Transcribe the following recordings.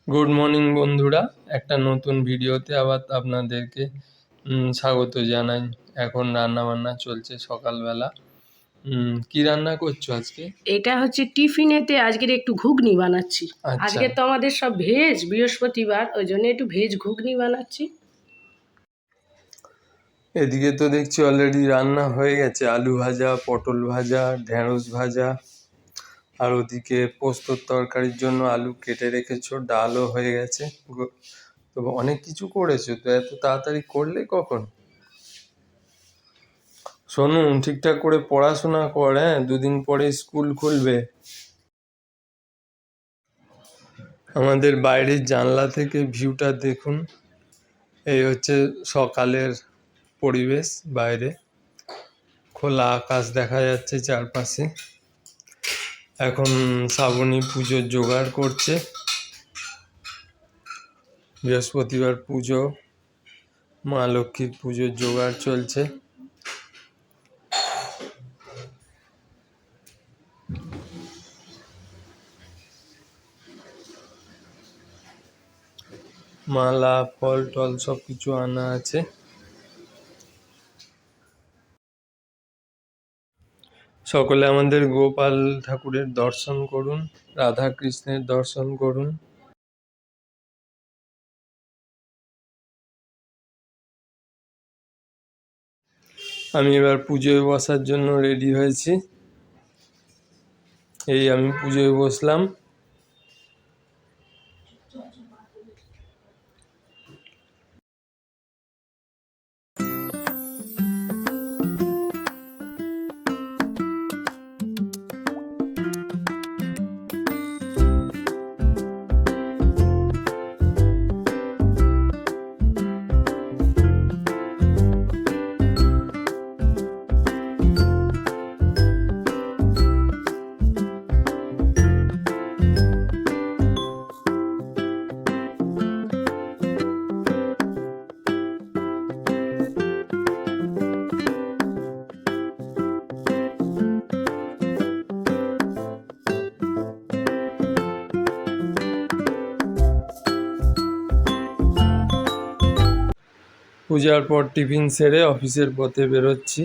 Good morning বন্ধুরা, একটা নতুন ভিডিওতে আবার আপনাদেরকে স্বাগত জানাই। এখন রান্না বান্না চলছে সকালবেলা। কি রান্না করছো আজকে? এটা হচ্ছে টিফিনেতে আজকের একটু ঘুগনি বানাচ্ছি। আচ্ছা। আজকে তো আমাদের সব ভেজ, বৃহস্পতিবার, ওই জন্য একটু ভেজ ঘুগনি বানাচ্ছি। এদিকে তো দেখছি অলরেডি রান্না হয়ে গেছে, আলু ভাজা, পটল ভাজা, ঢেঁড়স ভাজা, আর ওদিকে পোস্তর তরকারির জন্য আলু কেটে রেখেছো, ডালও হয়ে গেছে। তো অনেক কিছু করেছো, তো এত তাড়াতাড়ি করলে কখন? শোনো, ঠিকঠাক করে পড়াশোনা কর, হ্যাঁ, দুদিন পরে স্কুল খুলবে। আমাদের বাইরের জানলা থেকে ভিউটা দেখুন। এই হচ্ছে সকালের পরিবেশ। বাইরে খোলা আকাশ দেখা যাচ্ছে চারপাশে। এখন শ্রাবণী পুজোর জোগাড় করছে, বৃহস্পতিবার পুজো, মা লক্ষ্মীর পুজোর জোগাড় চলছে। মালা, ফল টল সব কিছু আনা আছে। সকলে আমাদের গোপাল ঠাকুরের দর্শন করুন, রাধা কৃষ্ণের দর্শন করুন। আমি এবার পুজোয় বসার জন্য রেডি হয়েছি। এই আমি পুজোয় বসলাম। পূজার পর টিফিন সেরে অফিসের পথে বেরোচ্ছি।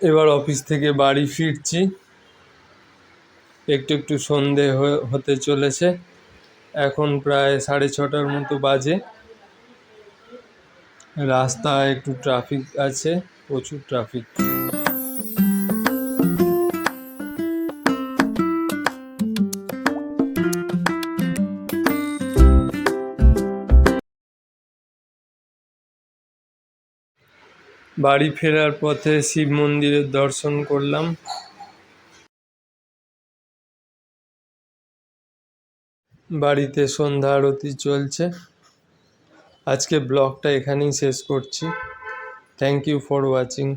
এবার অফিস থেকে বাড়ি ফিরছি, একটু একটু সন্ধে হতে চলেছে। এখন প্রায় 6:30 মতো বাজে। রাস্তায় একটু ট্রাফিক আছে, প্রচুর ট্রাফিক। বাড়ি ফেরার পথে শিব মন্দিরের দর্শন করলাম। বাড়িতে সন্ধ্যা আরতি চলছে। আজকে ব্লগটা এখানেই শেষ করছি। Thank you for watching.